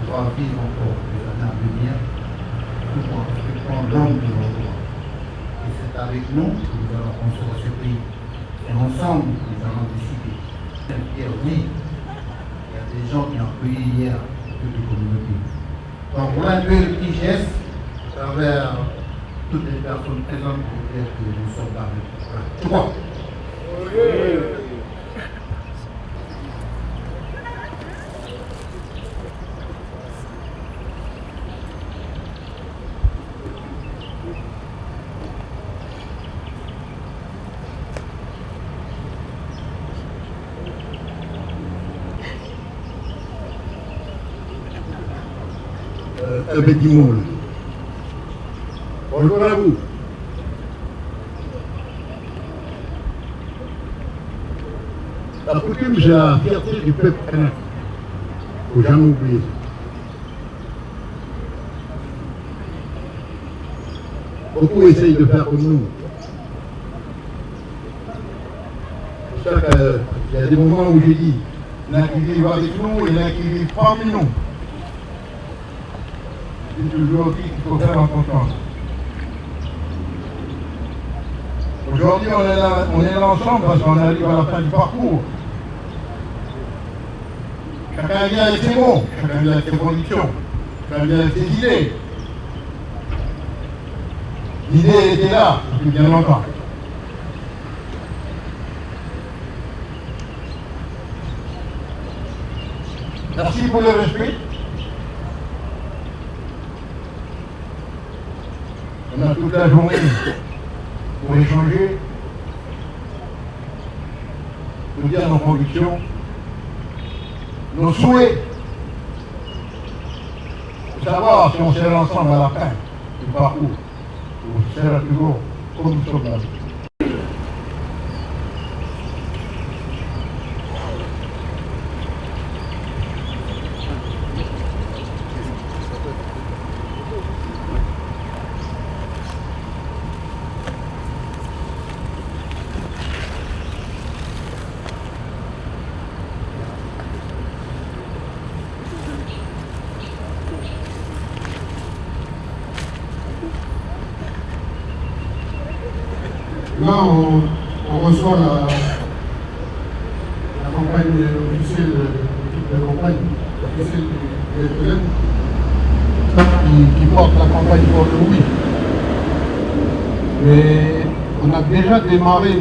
pourra vivre encore les années à venir, tout en respectant l'homme de l'endroit. Et c'est avec nous que nous allons construire ce pays. Et ensemble, nous allons décider. Saint-Pierre, oui, il y a des gens qui ont accueilli hier toute la communauté. Donc voilà un peu le petit geste à travers toutes les personnes présentes pour dire que nous sommes là. Tu vois? Un petit mot. Bonjour à vous. La coutume, c'est la fierté du peuple kanak. Il ne faut jamais oublier ça. Beaucoup essayent de faire comme nous. C'est pour ça qu'il y a des moments où j'ai dit, il y en a qui vivent avec nous et il y en a qui vivent parmi nous. C'est toujours dit qu'il faut faire en confiance. Aujourd'hui, on est là ensemble parce qu'on arrive à la fin du parcours. Chacun vient avec ses mots, chacun vient avec ses convictions, chacun vient avec ses idées. L'idée était là depuis bien longtemps. Merci pour le respect. On a toute la journée pour échanger, pour dire nos convictions, nos souhaits, pour savoir si on sera ensemble à la fin du parcours, ou on sera toujours comme nous sommes là. Là, on reçoit la campagne officielle, l'équipe de campagne officielle du FLN qui porte la campagne pour le oui. Mais on a déjà démarré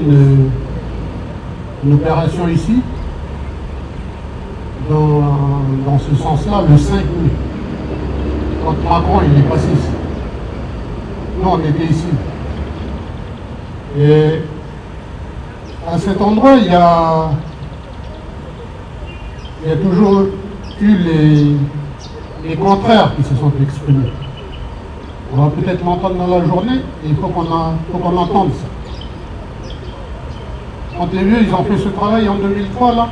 une opération ici, dans ce sens-là, le 5 mai, quand Macron il est passé ici. Nous, on était ici. Et à cet endroit, il y a toujours eu les contraires qui se sont exprimés. On va peut-être l'entendre dans la journée, et il faut qu'on entende ça. Quand les vieux, ils ont fait ce travail en 2003, là,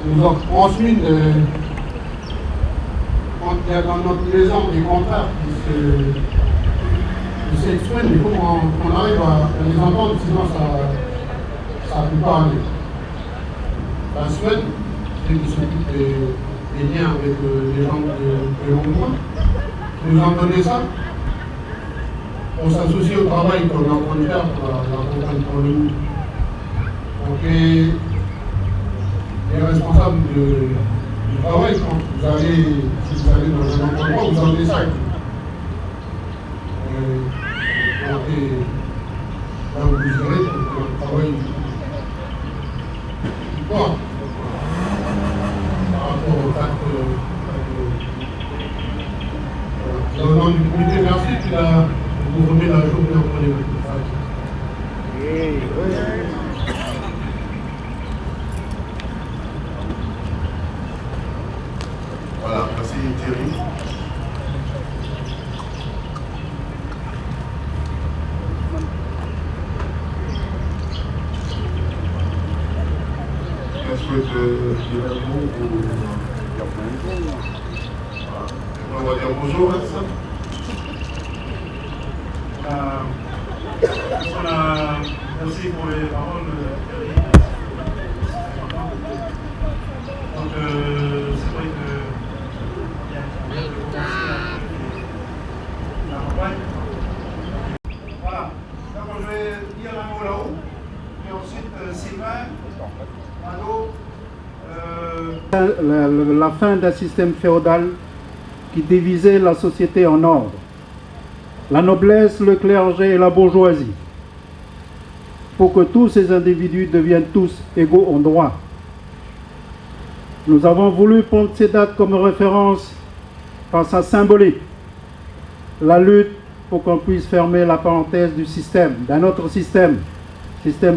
ils nous ont transmis quand il y a dans notre maison des contraires qui s'expriment, il faut qu'on arrive à les entendre, sinon ça ne peut pas aller. La Suède, c'est qui s'occupe des liens avec les gens de l'endroit, qui nous ont donné ça pour s'associer au travail qu'on est en train de faire pour la campagne pour le nous. Donc les responsables du travail, quand vous allez, si vous allez dans un endroit, vous avez ça. Là où vous irez pour le travail. Bon. Par rapport au fait que dans le nom du comité, merci, puis là, vous remettez la journée entre les mains. Voilà, merci Thierry. On va dire bonjour, Vincent. Merci pour les paroles. Donc, c'est vrai que la fin d'un système féodal qui divisait la société en ordres, la noblesse, le clergé et la bourgeoisie, pour que tous ces individus deviennent tous égaux en droit. Nous avons voulu prendre ces dates comme référence par sa symbolique, la lutte pour qu'on puisse fermer la parenthèse du système, d'un autre système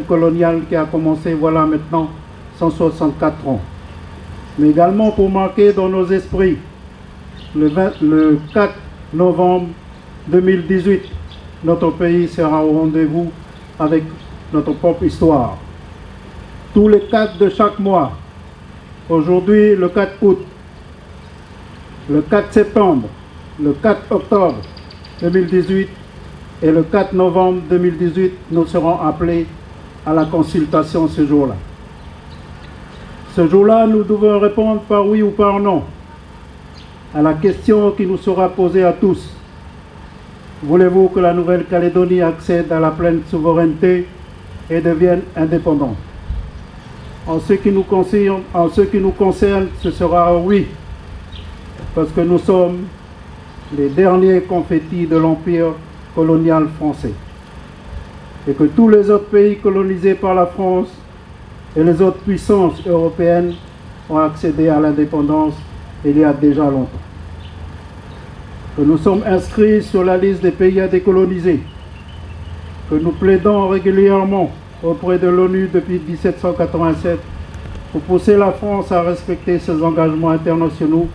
colonial qui a commencé voilà maintenant 164 ans. Mais également pour marquer dans nos esprits le 4 novembre 2018, notre pays sera au rendez-vous avec notre propre histoire. Tous les 4 de chaque mois, aujourd'hui le 4 août, le 4 septembre, le 4 octobre 2018 et le 4 novembre 2018, nous serons appelés à la consultation ce jour-là. Ce jour-là, nous devons répondre par oui ou par non à la question qui nous sera posée à tous. Voulez-vous que la Nouvelle-Calédonie accède à la pleine souveraineté et devienne indépendante? En ce qui nous concerne, ce sera oui, parce que nous sommes les derniers confettis de l'empire colonial français, et que tous les autres pays colonisés par la France et les autres puissances européennes ont accédé à l'indépendance il y a déjà longtemps. Que nous sommes inscrits sur la liste des pays à décoloniser, que nous plaidons régulièrement auprès de l'ONU depuis 1787 pour pousser la France à respecter ses engagements internationaux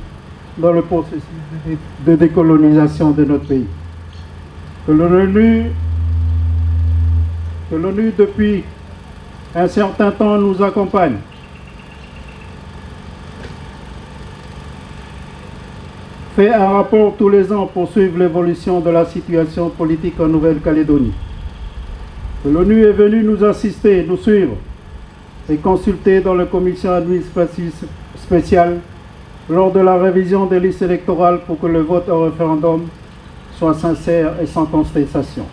dans le processus de décolonisation de notre pays. Que l'ONU, depuis un certain temps, nous accompagne. Fait un rapport tous les ans pour suivre l'évolution de la situation politique en Nouvelle-Calédonie. Que l'ONU est venue nous assister, nous suivre et consulter dans la commission administrative spéciale lors de la révision des listes électorales pour que le vote au référendum soit sincère et sans contestation.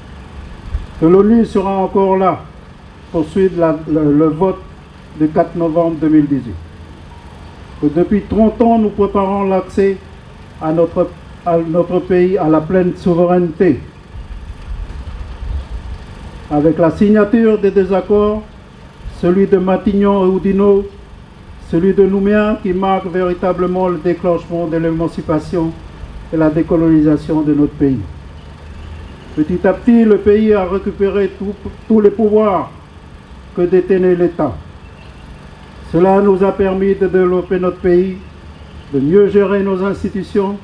Que l'ONU sera encore là pour suivre le vote du 4 novembre 2018. Que depuis 30 ans, nous préparons l'accès à notre pays à la pleine souveraineté. Avec la signature des désaccords, celui de Matignon et Oudinot, celui de Nouméa qui marque véritablement le déclenchement de l'émancipation et la décolonisation de notre pays. Petit à petit, le pays a récupéré tous les pouvoirs que détenait l'État. Cela nous a permis de développer notre pays, de mieux gérer nos institutions,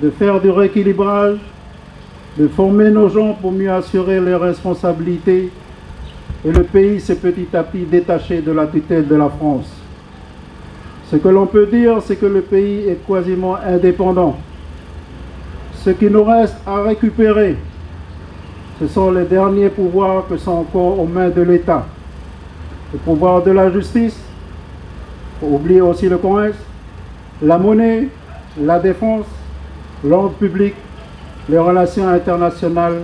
de faire du rééquilibrage, de former nos gens pour mieux assurer les responsabilités, et le pays s'est petit à petit détaché de la tutelle de la France. Ce que l'on peut dire, c'est que le pays est quasiment indépendant. Ce qui nous reste à récupérer, ce sont les derniers pouvoirs qui sont encore aux mains de l'État. Le pouvoir de la justice, il faut oublier aussi le commerce, la monnaie, la défense, l'ordre public, les relations internationales,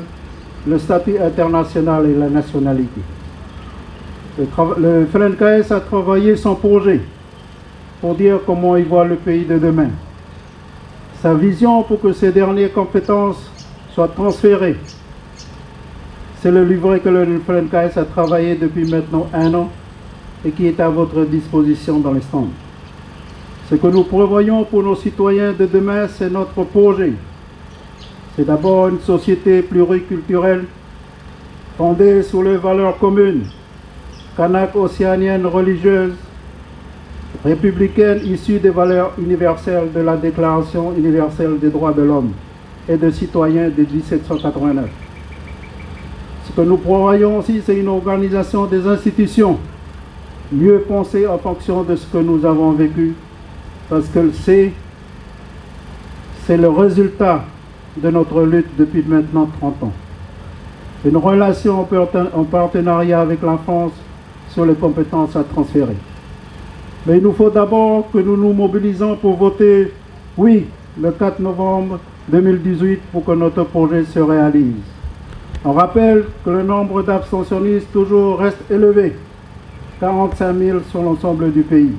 le statut international et la nationalité. Le FLNKS a travaillé son projet pour dire comment il voit le pays de demain. Sa vision pour que ces dernières compétences soient transférées. C'est le livret que le FLNKS a travaillé depuis maintenant 1 an et qui est à votre disposition dans les stands. Ce que nous prévoyons pour nos citoyens de demain, c'est notre projet. C'est d'abord une société pluriculturelle fondée sur les valeurs communes, kanak-océaniennes religieuses, républicaines issues des valeurs universelles de la Déclaration universelle des droits de l'homme et des citoyens de 1789. Ce que nous prévoyons aussi, c'est une organisation des institutions mieux pensée en fonction de ce que nous avons vécu, parce que c'est le résultat de notre lutte depuis maintenant 30 ans. Une relation en partenariat avec la France sur les compétences à transférer. Mais il nous faut d'abord que nous nous mobilisons pour voter oui le 4 novembre 2018 pour que notre projet se réalise. On rappelle que le nombre d'abstentionnistes toujours reste élevé, 45 000 sur l'ensemble du pays.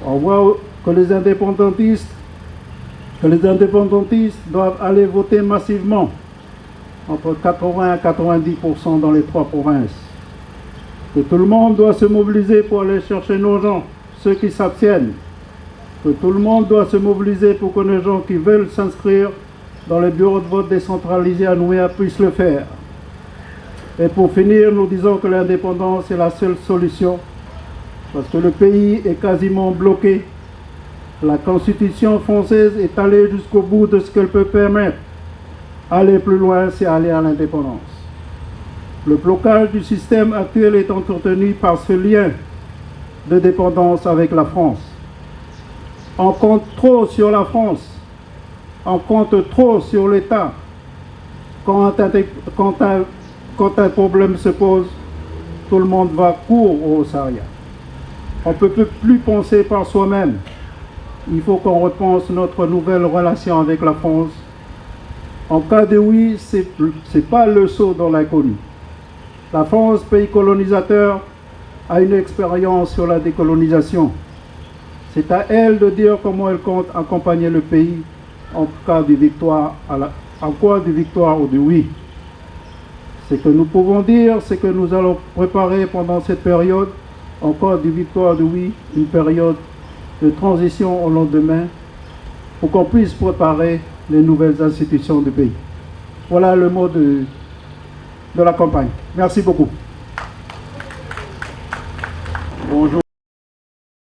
On voit que les indépendantistes doivent aller voter massivement, entre 80 et 90% dans les 3 provinces. Que tout le monde doit se mobiliser pour aller chercher nos gens, ceux qui s'abstiennent. Que tout le monde doit se mobiliser pour que les gens qui veulent s'inscrire dans les bureaux de vote décentralisés à Nouméa puissent le faire. Et pour finir, nous disons que l'indépendance est la seule solution, parce que le pays est quasiment bloqué. La Constitution française est allée jusqu'au bout de ce qu'elle peut permettre. Aller plus loin, c'est aller à l'indépendance. Le blocage du système actuel est entretenu par ce lien de dépendance avec la France. On compte trop sur la France, on compte trop sur l'État. Quand un problème se pose, tout le monde va court au Haut-Saria. On ne peut plus penser par soi-même. Il faut qu'on repense notre nouvelle relation avec la France. En cas de oui, ce n'est pas le saut dans l'inconnu. La France, pays colonisateur, a une expérience sur la décolonisation. C'est à elle de dire comment elle compte accompagner le pays en cas de victoire, ou de oui. Ce que nous pouvons dire, c'est que nous allons préparer pendant cette période, en cas de victoire de oui, une période de transition au lendemain, pour qu'on puisse préparer les nouvelles institutions du pays. Voilà le mot de la campagne. Merci beaucoup.